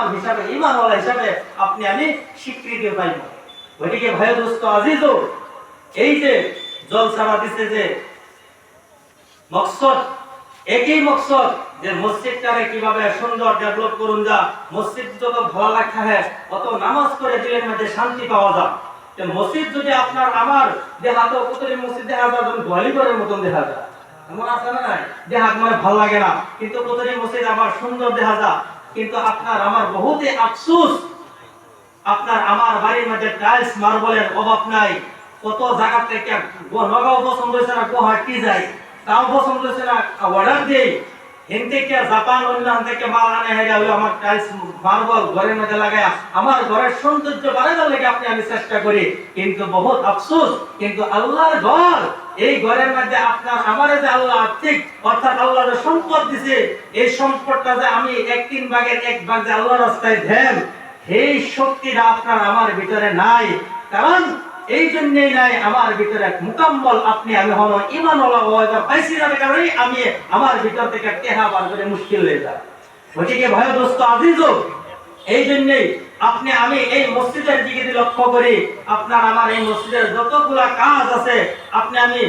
মুসলমান হিসাবে, ঈমানওয়ালা হিসাবে আপনি আমি স্বীকৃতি পাইব। ওইদিকে ভাই দোস্ত আজিজ, এই যে জলসারা দিছে যে মকসদ, একই মকসদ যে মসজিদটাকে কিভাবে সুন্দর ডেভেলপ করুন, যা মসজিদ যত ভালো রাখা হয় অত নামাজ করে দিলের মধ্যে শান্তি পাওয়া যায়। মসজিদ যদি আপনার আমার দেহাত কতরি মসজিদ দেখা যায় গোয়ালিঘরের মতন দেখা যায়, এমন আছে না নাই, দেহাত মানে ভালো লাগে না, কিন্তু কতরি মসজিদ আবার সুন্দর দেখা যায়। কিন্তু আপনার আমার বহুতে আফসোস, আপনার আমার বাড়ির মধ্যে টাইলস মার্বেলের অভাব নাই। কত জায়গা থেকে নগাঁও পছন্দ হয়েছে না, গুয়াহাটি যাই তাও পছন্দ হয়েছে না, অর্ডার দেই হিন্দি থেকে জাপান অন্যান্য থেকে মাল আনে হেরে হলো আমার টাইলস মার্বেল ঘরের মধ্যে লাগায় আমার ঘরের সৌন্দর্য বাড়ানোর লাগে আপনি আমি চেষ্টা করি। কিন্তু বহুত আফসোস, কিন্তু আল্লাহর ঘর, এই ঘরের মধ্যে আপনার আমার যে আল্লাহ আর্থিক অর্থাৎ আল্লাহ যে সম্পদ দিছে, এই সম্পদটা যে আমি 1/3 যে আল্লাহর রাস্তায় দেন, এই শক্তিটা আপনার আমার ভিতরে নাই। কারণ এই জন্যই নাই আমার ভিতরে মুকাম্মল আপনি আমি হলো ঈমানওয়ালা হওয়া পাইছি না, কারণে আমি আমার ভিতর থেকে টেহা বার করে মুশকিল হয়ে যায়। ওইদিকে ভাই দোস্ত আজিজ, এই জন্যই আপনি আমি এই মসজিদের দিকে লক্ষ্য করি, আপনার আমার এই মসজিদের যতগুলা কাজ আছে আপনি আমি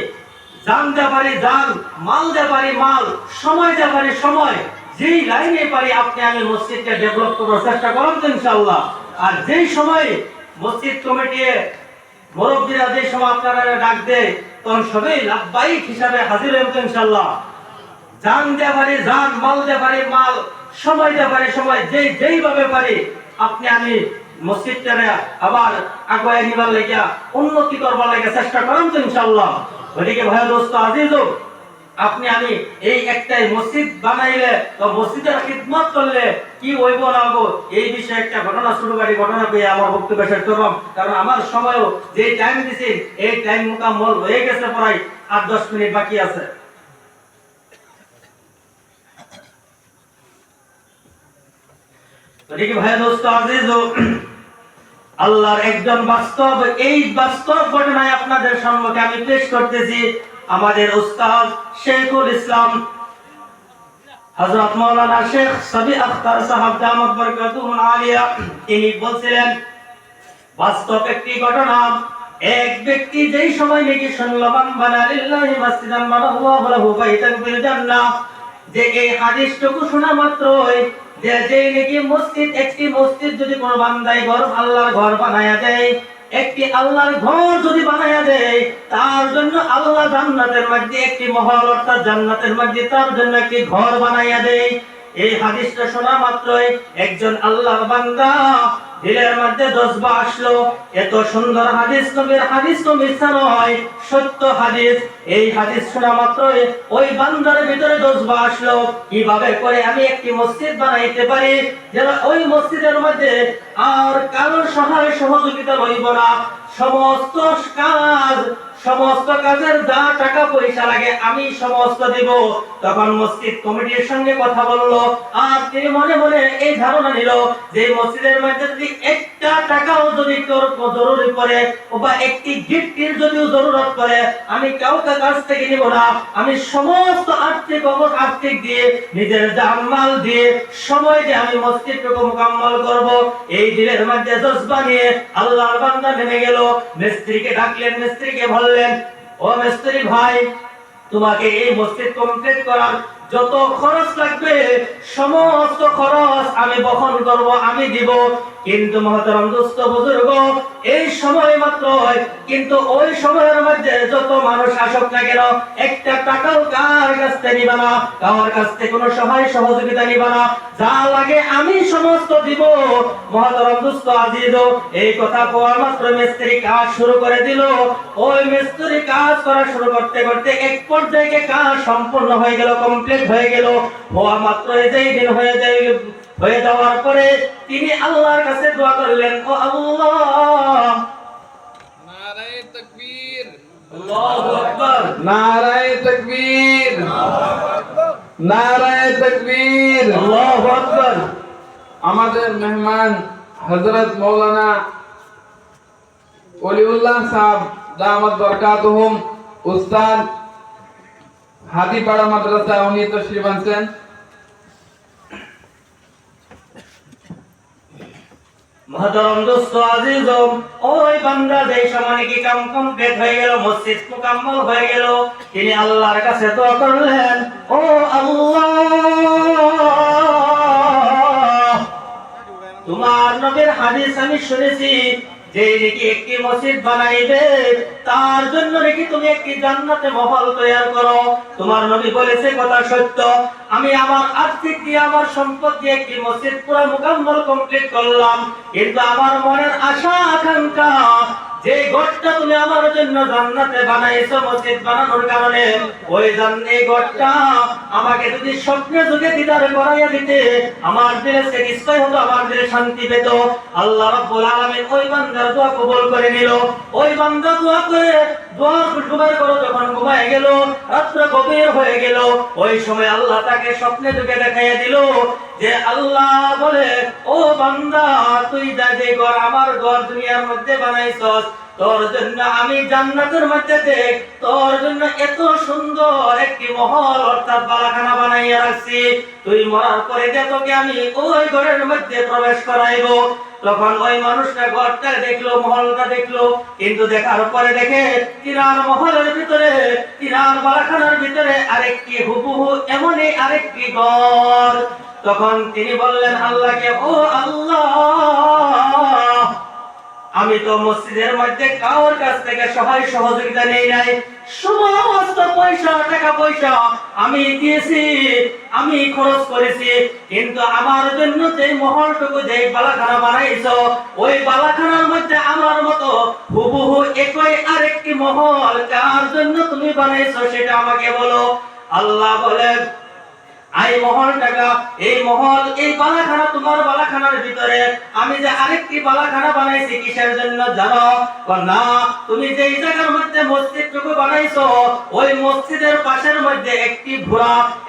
জান দে পারি জান, মাল দে পারি মাল, সময় দে পারি সময়, যেই লাইনে পারি আপনি আমি মসজিদকে ডেভেলপ করার চেষ্টা করব ইনশাআল্লাহ। আর যেই সময় মসজিদ কমিটি মুরব্বীরা যে সময় আপনারা ডাক দেয় তখন সবাই লাভবাহিক হিসাবে হাজির হবেন ইনশাআল্লাহ। জান দে পারি জান, মাল দে পারি মাল, সময় দে পারি সময়, যেইভাবে পারি আপনি আমি মসজিদটারে আবার আগুয়াই নিবার লাগিয়া উন্নতি করবার লাগে চেষ্টা করুন তো ইনশাআল্লাহ। ওইদিকে ভাই দোস্ত আজিজ, আপনি আমি এই একটাই মসজিদ বানাইলে তো মসজিদের খিদমত করলে কি হইব না হইব, এই বিষয়ে একটা ঘটনা শুরু করি, ঘটনা পেয়ে আমার বক্তব্য শেষ করলাম। কারণ আমার সময়ও যে টাইম দিছি এই টাইম মোকাম্মল হয়ে গেছে, প্রায় 8-10 মিনিট বাকি আছে। ওইদিকে ভাই দোস্ত আজিজ, আল্লাহর একজন বাস্তব, এই বাস্তব ঘটনায় আপনাদের সম্মুখে আমি পেশ করতেছি আমাদের উস্তাদ শেখুল ইসলাম হযরত মাওলানা শেখ সাবি আখতার সাহেব দামাত বরকাতুহুল আলিয়া। তিনি বলছিলেন বাস্তব একটি ঘটনা, এক ব্যক্তি যেই সময় নাকি শুনলাম বানালিল্লাহি মাসজিদান বানাল্লাহু লাহু বাইতান ফিল জান্নাহ, যে এই হাদিসটুকু শোনা মাত্রই যেই নাকি মসজিদ, একটি মসজিদ যদি কোনো বান্দায় ঘর আল্লাহর ঘর বানায়া দেয়, একটি আল্লাহর ঘর যদি বানায়া দেয়, তার জন্য আল্লাহ জান্নাতের মধ্যে একটি মহল অর্থাৎ জান্নাতের মধ্যে তার জন্য একটি ঘর বানায়া দেয়। এই হাদিসটা শোনা মাত্রই একজন আল্লাহর বান্দা দিলের মধ্যে জজবা আসলো, এত সুন্দর হাদিস, নবীর হাদিস তো মিথ্যা নয়, সত্য হাদিস। এই হাদিস শোনা মাত্রই ওই বান্দার ভিতরে জজবা আসলো, কিভাবে করে আমি একটি মসজিদ বানাইতে পারি যেন ওই মসজিদের মধ্যে আর কারোর সহায় সহযোগিতা লইব না, সমস্ত কাজ, সমস্ত কাজের যা টাকা পয়সা লাগে আমি সমস্ত দিব। তখন মসজিদ কমিটির সঙ্গে কথা বললো, আর তিনি মনে মনে এই ধারণা নিল যে মসজিদের মধ্যে যদি একটা টাকাও যদি তোর জরুরি পড়ে বা একটি গিফটের যদিও জরুরত পড়ে, আমি কাউকে কাছ থেকে নিব না, আমি সমস্ত আর্থিক দিয়ে নিজের জানমাল দিয়ে সময় দিয়ে আমি মসজিদটুকু মুকাম্মল করব। এই দিলের মধ্যে জজবা নিয়ে আল্লাহর বান্দা নেমে গেল, মিস্ত্রিকে ডাকলেন, মিস্ত্রিকে বললেন, ও মিস্ত্রি ভাই, তোমাকে এই মসজিদ কমপ্লিট করার যত খরচ লাগবে সমস্ত খরচ আমি বহন করব, আমি দিব। কিন্তু মহতরম দোস্ত বুজুর্গ, এই সময় মাত্র, কিন্তু ওই সময়ের মধ্যে যত মানুষ আসুক না কেন একটা টাকাও কার কাছ থেকে নিবা না, কার কাছ থেকে কোনো সহায় সহযোগিতা নিবা না, যা লাগে আমি সমস্ত দিব। মহতরম দোস্ত আজিজ, এই কথা কোয়া মাত্র মিস্ত্রি কাজ শুরু করে দিল। ওই মিস্ত্রি কাজ করা শুরু করতে করতে এক পর্যায়ে কাজ সম্পূর্ণ হয়ে গেল, কমপ্লিট হয়ে গেল। হওয়া মাত্র যেই দিন হয়ে যাওয়ার পরে তিনি আল্লাহর কাছে দোয়া করলেন, ও আল্লাহ, নারায়ে তাকবীর, আল্লাহু আকবার, নারায়ে তাকবীর, নারায়ে তাকবীর, আল্লাহু আকবার। আমাদের মেহমান হযরত মাওলানা ওলিউল্লাহ সাহেব দামাত বরকাতুহুম উস্তাদ হাদিপাড়া মাদ্রাসা উনি তশরিফ আনছেন। মহতরম দোস্ত আজিজ, ওই বান্দা যেই সময় কি কাম কমপ্লিট হয়ে গেল, মসজিদ মুকাম্মল হয়ে গেল, তিনি আল্লাহর কাছে দোয়া করলেন, ও আল্লাহ, তোমার নবীর হাদিস আমি শুনেছি যে নাকি একটি মসজিদ বানাইবে তার জন্য নাকি তুমি একটি জান্নাতে মহল তৈরি করো। তোমার নবী বলেছে কথা সত্য, আমি আমার আর্থিক দিয়ে আমার সম্পদ দিয়ে একটি মসজিদ পুরো মুকাম্মল কমপ্লিট করলাম, কিন্তু আমার মনের আশা আকাঙ্ক্ষা যে ঘরটা তুমি আমার জন্য জান্নাতে বানাইছো মসজিদ বানানোর কারণে, ওই এই ঘরটা আমাকে যদি স্বপ্নে যুগে দিদার করাইয়া দিতে আমার দিলে স্যাটিসফাই হতো, আমার দিলে শান্তি পেত। আল্লাহ রাব্বুল আলামিন ওই বান্দার দোয়া কবুল করে নিল। ওই বান্দা দোয়া করে ঘুমায় করো, যখন ঘুমায় গেল, রাত্র গভীর হয়ে গেল, ওই সময় আল্লাহ তাকে স্বপ্নে যুগে দেখাইয়া দিল যে আল্লাহ বলে, ও বান্দা, তুই যা যে ঘর আমার ঘর দুনিয়ার মধ্যে বানাইছস, তোর জন্য আমি জান্নাতের মধ্যে দেখ তোর জন্য এত সুন্দর একটি মহল অর্থাৎ বালাখানা বানাইয়া রাখছি, তুই মরার পরে যে তোকে আমি ওই ঘরের মধ্যে প্রবেশ করাইব। তখন ওই মানুষটা ঘরটা দেখলো, মহলটা দেখলো, কিন্তু দেখার পরে দেখে তিনার মহলের ভিতরে, তিনার বালাখানার ভিতরে আরেকটি হুবহু এমনই আরেকটি ঘর। তখন তিনি বললেন আল্লাহকে, ও আল্লাহ, আমি তো মসজিদের মধ্যে কারোর কাছ থেকে সহায় সহযোগিতা নেই নাই, সমস্ত পয়সা টাকা পয়সা আমি দিয়েছি, আমি খরচ করেছি, কিন্তু আমার জন্য যে মহলটুকু যে বালাখানা বানাইছো, ওই বালাখানার মধ্যে আমার মতো হুবহু একই আরেকটি মহল কার জন্য তুমি বানাইছো সেটা আমাকে বলো। আল্লাহ বলেন, এই মহলটাকা, এই মহল, এই বালাখানা, তোমার বালাখানার ভিতরে আমি যে আরেকটি বালাখানা বানাইছি কিসের জন্য জানো? না, তুমি যেই জায়গার মধ্যে মসজিদটুকু বানাইছো, ওই মসজিদের পাশের মধ্যে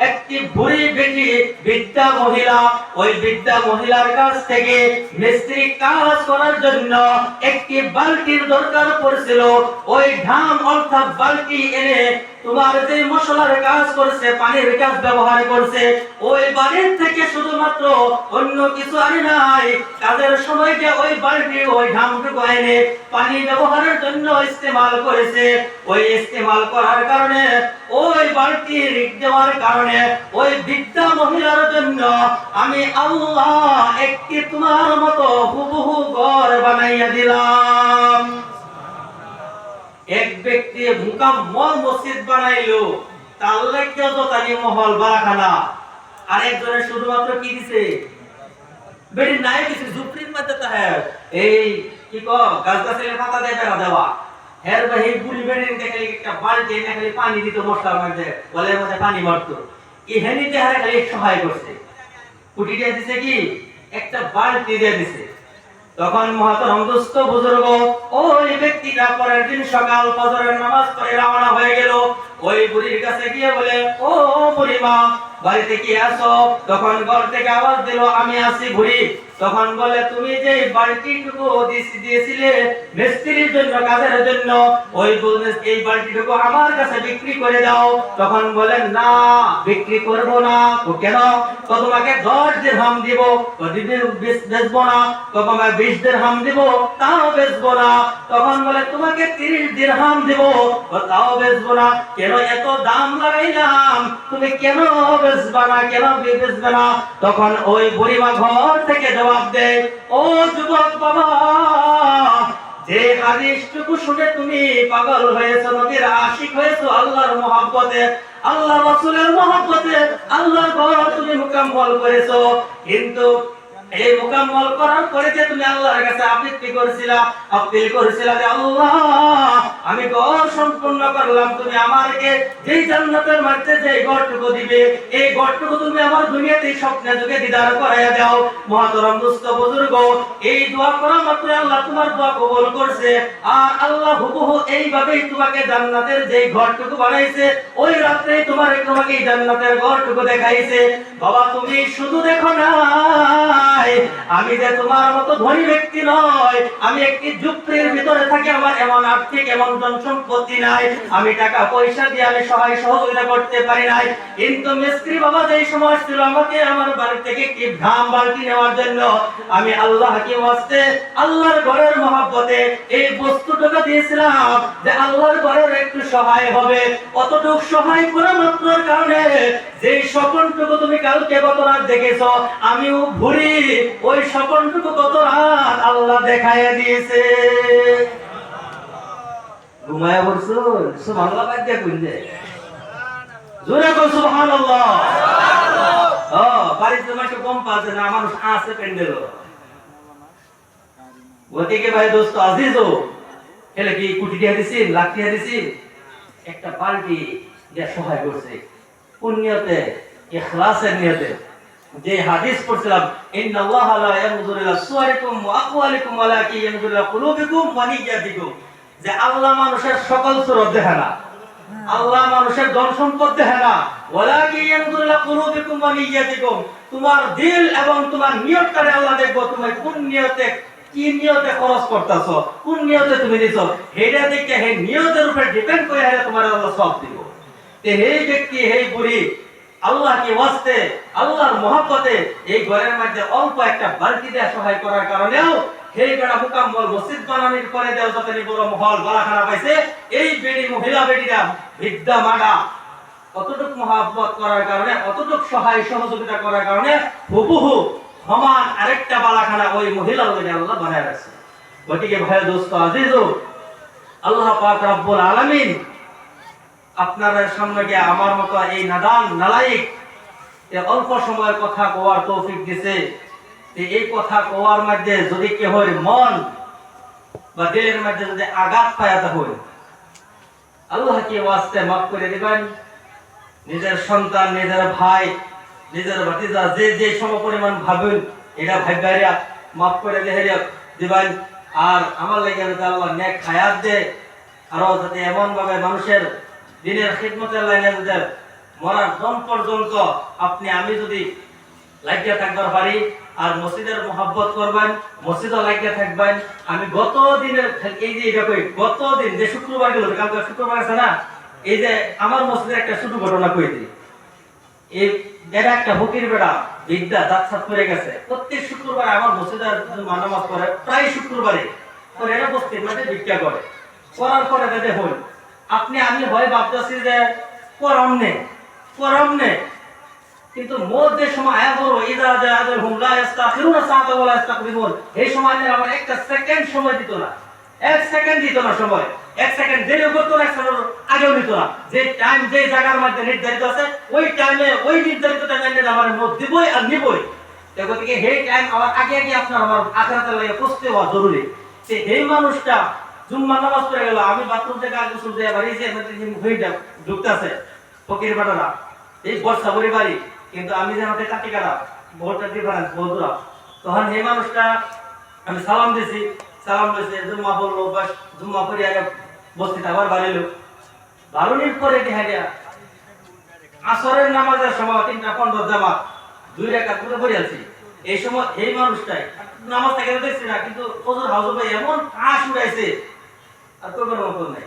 একটি বুড়ি বেটি বৃদ্ধা মহিলা, ওই বৃদ্ধা মহিলার কাছ থেকে মিস্ত্রি কাজ করার জন্য একটি বালতির দরকার পড়ছিল। ওই ঢাম অর্থাৎ বালতি এনে তোমার যে মশলার কাজ করছে, পানির কাজ ব্যবহার করছে, ওই বাড়ির থেকে শুধুমাত্র অন্য কিছু আনি নাই, কাজের সময়টা ওই বালতি ওই ঢামটুকু এনে পানি ব্যবহারের জন্য ইস্তেমাল করেছে। ওই ইস্তেমাল করার কারণে, ওই বালতি রিক দেওয়ার কারণে ওই বৃদ্ধা মহিলার জন্য আমি আল্লাহ একটি তোমার মতো হুবহু ঘর বানাইয়া দিলাম। এক ব্যক্তি মুকাম্মল মসজিদ বানাইলো, তার লাগি যতখানি মহল বালাখানা, আর একজনের শুধুমাত্র কি দিছে, বেড়ি নাই কিছু ঝুপড়ির মধ্যে তো হ্যাঁ এই কি গাছ গাছের পাতা দিয়ে বেড়া দেওয়া, হের বাহি বুড়ি বেড়ির দেখে একটা বালতি এনে খালি পানি দিত মশলার মধ্যে, গলের মধ্যে পানি মারতো, এই হেনিতে হারে খালি সহায় করছে, কুটি দিয়ে দিছে কি একটা বালতি দিয়ে দিছে। তখন মহতরম দোস্ত বুজুর্গ, ওই ব্যক্তিটা পরের দিন সকাল ফজরের নামাজ পড়ে রওনা হয়ে গেল। ওই বুড়ির কাছে গিয়ে বলে, ও বুড়িমা, বাড়িতে কি আছো? তখন ঘর থেকে আওয়াজ দিল, আমি আছি বুড়ি। তখন বলে, তুমি যে বালতিটুকু দিয়েছিলে মিস্ত্রির জন্য, কাজের জন্য, ওই এই বালতিটুকু আমার কাছে বিক্রি করে দাও। তখন বলেন, না, বিক্রি করব না। তো কেন? তো তোমাকে 10 দিরহাম দিব। তো বেচবো না। তো তোমাকে 20 দিরহাম দিব, তাও বেচবো না। তখন বলে, তোমাকে 30 দিরহাম দিব, তো তাও বেচবো না। কেন এত দাম লাগাইলাম, তুমি কেন বেচবা না, কেন বেচবে না? তখন ওই বুড়িমা ঘর থেকে জবাব দেয়, ও যুবক বাবা, যে হাদিসটুকু শুনে তুমি পাগল হয়েছো, নবীর আশিক হয়েছো, আল্লাহর মহব্বতে, আল্লাহ রাসূলের মহব্বতে আল্লাহর ঘর তুমি মুকাম্মল করেছো, কিন্তু এই মুকাম্মল করার পরে যে তুমি আল্লাহর কাছে আপিল করেছিলা যে আল্লাহ, আমি ঘর সম্পূর্ণ করলাম, তুমি আমাকে যেই জান্নাতের মধ্যে যে ঘরটুকু দিবে, এই ঘরটুকু তুমি আমার দুনিয়াতে স্বপ্নে যুগে দিদার করাইয়া দাও। মহতরম দোস্ত বুজুর্গ, এই দোয়া করা মাত্র আল্লাহ তোমার দোয়া কবুল করছে, আর আল্লাহ হুবহু এইভাবেই তোমাকে জান্নাতের যে ঘরটুকু বানাইছে, ওই রাত্রেই তোমাকে জান্নাতের ঘরটুকু দেখাইছে। বাবা, তুমি শুধু দেখো না, নাই, আমি যে তোমার মতো ধনী ব্যক্তি নয়, আমি একটি ঝুপড়ির ভিতরে থাকি, আমার এমন আর্থিক এমন ধন সম্পত্তি নাই, আমি টাকা পয়সা দিয়ে আমি সহায় সহযোগিতা করতে পারি নাই। কিন্তু মিস্ত্রি বাবা যেই সময় ছিল আমাকে আমার বাড়ি থেকে একটি ধাম বালতি নেওয়ার জন্য, আমি আল্লাহকে ওয়াস্তে আল্লাহর ঘরের মহব্বতে এই বস্তুটাকে দিয়েছিলাম যে আল্লাহর ঘরের একটু সহায় হবে। অতটুক সহায় করা মাত্রর কারণে যেই স্বপনটুকু তুমি কালকে গত রাত দেখেছো, আমিও ভুরি ওই স্বপনটুকু গত রাত আল্লাহ দেখাইয়া দিয়েছে। ঘুমায়া পড়ছো, সুবহানাল্লাহ বাজ্যা কইলে জোরে কও সুবহানাল্লাহ। ও বাড়িতে মাকে কম পাচ্ছে না, মানুষ আছে পেন্ডেল ওদিকে ভাই দোস্ত আজিজও হেলে কি কুটি দিয়া দিছি, লাখ দিয়া দিছি, একটা বালতি দিয়া সহায় করছে কোন নিয়তে? ইখলাসের নিয়তে। যে হাদিস পড়ছিলাম, ইন্নাল্লাহা লা ইয়ানজুরু ইলা সুওয়ারিকুম ওয়া আকওয়ালিকুম ওয়ালাকিন ইয়ানজুরু ইলা কুলুবিকুম ওয়া নিয়াতিকুম, যে আল্লাহ মানুষের সকল সুরত দেখে না, আল্লাহ মানুষের ধন সম্পদ দেখে না, ওয়ালাকিন ইয়ানজুরু ইলা কুলুবিকুম ওয়া নিয়াতিকুম, তোমার দিল এবং তোমার নিয়তটারে আল্লাহ দেখবো, তুমি কোন নিয়তে কি নিয়তে খরচ করতেছো, কোন নিয়তে তুমি দিছো, হেডা দেখে হে নিয়তের উপর ডিপেন্ড করে হেডা তোমার আল্লাহ সব দিব। তে এই ব্যক্তি এই বুড়ি আল্লাহকে ওয়াস্তে আল্লাহর মহব্বতে এই ঘরের মধ্যে অল্প একটা বালতি দিয়ে সহায় করার কারণেও সেই বেড়া মুকাম্মল মসজিদ বানানোর পরে দেও যতনি বড় মহল বালাখানা পাইছে, এই বেড়ি মহিলা বেড়িরা বিদ্যা মাগা কতটুকু মহব্বত করার কারণে, কতটুক সহায় সহযোগিতা করার কারণে হুবহু সমান আরেকটা বালাখানা ওই মহিলার লাগে আল্লাহ বানায় রাখছে। গতিকে ভাই দোস্ত আজিজু, আল্লাহ পাক রব্বুল আলামিন আপনাদের সামনে গিয়ে আমার মতো এই নাদান নালায়েক অল্প সময়ের কথা কোয়ার তৌফিক দিছে। এই কথা কোয়ার মধ্যে যদি কেউ মন বা দিলের মধ্যে যদি আঘাত পায়াতে হয়, আল্লাহকে ওয়াস্তে মাফ করে দিবেন। নিজের সন্তান, নিজের ভাই, নিজের ভাতিজা যে যে সমপরিমাণ ভাবেন, এটা ভাগ্যারিয়া মাফ করে দিবেন। আর আমার লেগে যাতে আল্লাহ নেক হায়াত দে, আরো যাতে এমন ভাবে মানুষের দিনের খিদমতের লাইনে যদি মরার দম পর্যন্ত আপনি আমি যদি লাগিয়ে থাকবার পারি, আর মসজিদের মহব্বত করবেন, মসজিদও লাগিয়ে থাকবেন। আমি গত দিনের এই যে এটা কই, গত দিন যে শুক্রবার গেল, কালকে শুক্রবার আছে না, এই যে আমার মসজিদের একটা ছোট ঘটনা কই দিই। এই বেড়া একটা ফকির বেড়া বিদ্যা দাঁত সাত করে গেছে, প্রত্যেক শুক্রবার আমার মসজিদের নামাজ পড়ে, প্রায় শুক্রবারে পরে এটা বস্তির মধ্যে ভিক্ষা করে। করার পরে দেখুন আপনি আমি ভয় ভাবতেছি যে করাম নে, কিন্তু মধ্যে সময় আয়া বড় ইদা জাআল হুম লা ইস্তাখিরুনা সাআতা ওয়া লা ইস্তাকবিরুন, এই সময় আমার একটা সেকেন্ড সময় দিত না, এক সেকেন্ড দিত না সময়, এক সেকেন্ড দেরিও করতো না, এক সেকেন্ড আগেও দিত না। যে টাইম যে জায়গার মধ্যে নির্ধারিত আছে ওই টাইমে ওই নির্ধারিত টাইমে আমার মত দিবই আর নিবই। গতিকে সেই টাইম আমার আগে আগে আপনার আমার আখিরাতের লাগে প্রস্তুত হওয়া জরুরি। যে এই মানুষটা জুম্মা নামাজ পড়ে গেল, আমি বাথরুম থেকে আগে গোসল দিয়ে বাড়ি যে হইটা ঢুকতেছে ফকির বেটারা, এই বর্ষা বড়ি বাড়ি, কিন্তু আমি যে আমাদের কাটি কাটা বহুটা ডিফারেন্স বন্ধুরা। তখন এই মানুষটা আমি সালাম দিছি, সালাম দিয়েছে, জুম্মা বললো, বাস জুম্মা পড়ে আগে বস্তিতে আবার বাড়িলো। বারুনির পরে দেখা গিয়া আসরের নামাজের সময় 3:15 জামাত 2 রাকাত করে পড়ে আছি। এই সময় এই মানুষটাই নামাজ থেকে দেখছি না, কিন্তু ফজর হাউস ভাই এমন কাশ উড়াইছে আর তো কোনো মত নাই।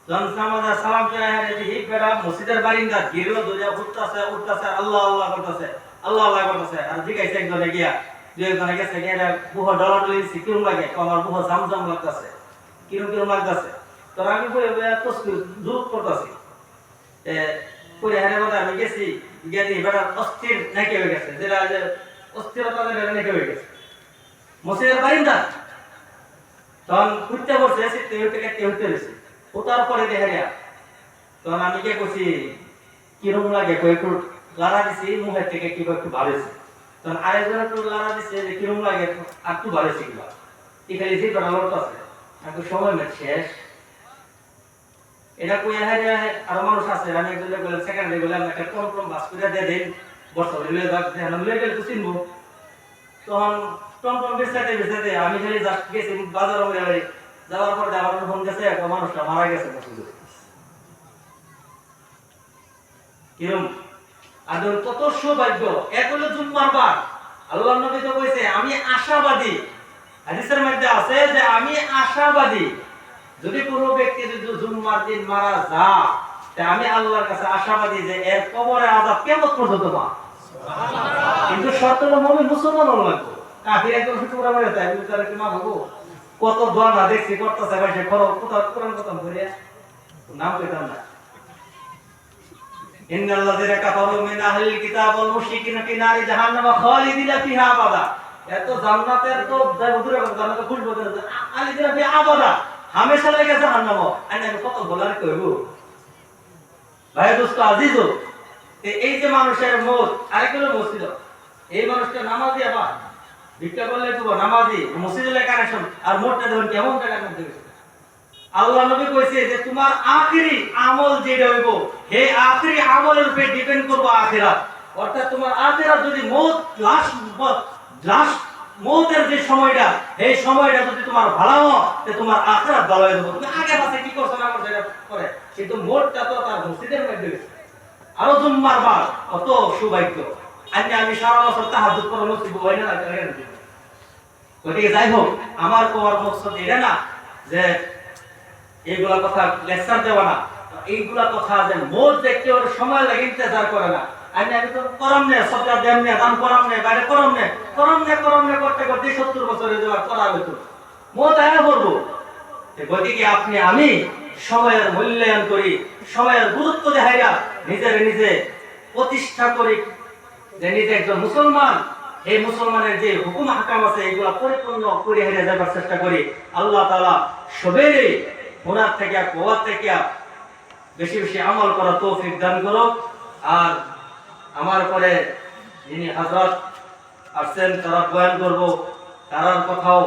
যখন নামাজের সালাম করে এই বেড়া মসজিদের বারিন্দা গিরো ধরে উঠতেছে আল্লাহ আল্লাহ করতেছে, আল্লাহ আল্লাহ করতেছে। আর জিজ্ঞাসা একজনে গিয়া, দুই একজনে গেছে গিয়া বুহ ডলাডলি কিরম লাগে, আমার বুহ জামজাম লাগতেছে, কিরম লাগতেছে। তোর আমি তসবির জোর করতেছি করে হারে কথা আমি গেছি, গিয়ে দিই বেড়া অস্থির নাকি হয়ে গেছে, যেটা অস্থিরতা নাকি হয়ে গেছে মসজিদের বারিন্দা। তখন ঘুরতে পড়ছে, হইতে রয়েছে ওটার পরে দেখা গিয়া তখন আমি কে করছি কিরম লাগে একটু লাড়া দিছি, মুখের থেকে কিবা একটু ভাবেছি। তখন আরেকজন একটু লাড়া দিছে যে কিরম লাগে আর একটু ভাবেছি কিবা এখানে যে বেড়া লড়তে আছে একটু সময় শেষ। এটা কই আরো মানুষ আছে, আমি একজনে বললাম সেকেন্ডে বললাম একটা কম বাস করে দিয়ে দেন, বর্ষা বলে গেলে তো চিনবো। তখন টমটম বেসাতে আমি খালি জাস্ট গেছি বাজার বাড়ি যাওয়ার পর আমার ফোন গেছে, একটা মানুষটা মারা গেছে। কিরম আর কত সৌভাগ্য, এক হলো জুম্মার বার, আল্লাহর নবী তো কইছে আমি আশাবাদী। হাদিসের মধ্যে আছে যে আমি আশাবাদী, যদি কোনো ব্যক্তি যদি জুম্মার দিন মারা যায়, তা আমি আল্লাহর কাছে আশাবাদী যে এর কবরে আযাব কিয়ামত পর্যন্ত না। কিন্তু শর্ত হলো মুমিন মুসলমান হওয়া লাগবে। কাফির একদম শুকরা মারে তাই বিচারে কি মানবো? কত দোয়া না দেখছি করতেছে ভাই, সে কোরআন খতম করিয়া নাম কইতাম না। ইন্নাল্লাযিনা কাফারু মিন আহলিল কিতাব ওয়াল মুশরিকিনা ফি নারি জাহান্নাম খালিদিনা ফিহা আবাদা। এত জান্নাতের তো দূরে জান্নাতে খুলবো না, খালিদিনা ফিহা আবাদা, হামেশা লাগে জাহান্নাম। আমি কত বলার কইব ভাই দোস্ত আজিজও। এই যে মানুষের মত আরেকগুলো মসজিদ, এই মানুষটা নামাজি, আবার ভিক্ষা করলে তো নামাজি, মসজিদে কানেকশন, আর মোটটা দেবেন কেমন টাকা মধ্যে। আল্লাহ নবী কইছে যে তোমার আখিরি আমল যেটা হইব, এই আখিরি আমলের উপরে ডিপেন্ড করবে আখিরাত। অর্থাৎ তোমার আখিরাত যদি লাস্ট মৌতের যে সময়টা, এই সময়টা যদি তোমার ভালো হয়, তাহলে তোমার আখিরাত ভালো হয়ে যাবে। তুমি আগে পাশে কি করছো না করছো এটা করে, কিন্তু মোটটা তো তার মসজিদের মধ্যে গেছে। আরো জুম্মার বার কত সৌভাগ্য। আমি সারা বছর তাহাজ্জুদ করে নসিব হয় না। ওইদিকে যাই হোক, আমার তোমার মকসদ এটা না যে এইগুলা কথা লেকচার দেওয়া না, এইগুলা কথা যে মোট দেখতে ওর সময় লাগে ইন্তজার করে না। আমি তো করম নে, সবটা দেম নে, দান করম নে, বাইরে করম নে করতে করতে 70 বছরে যাওয়ার করা হইতো মোট আয়া করবো। ওইদিকে আপনি আমি সময়ের মূল্যায়ন করি, সময়ের গুরুত্ব দেখাইয়া নিজে প্রতিষ্ঠা করি যে নিজে একজন মুসলমান। এই মুসলমানের যে হুকুম হাকাম আছে এগুলা পরিপূর্ণ করে হেরে যাবার চেষ্টা করি। আল্লাহ তাআলা সবেরই গুনাহ থেকে কুওয়াত থেকে বেশি বেশি আমল করার তৌফিক দান করুক। আর আমার পরে যিনি হযরত আসছেন তারা বয়ান করব, তার কথাও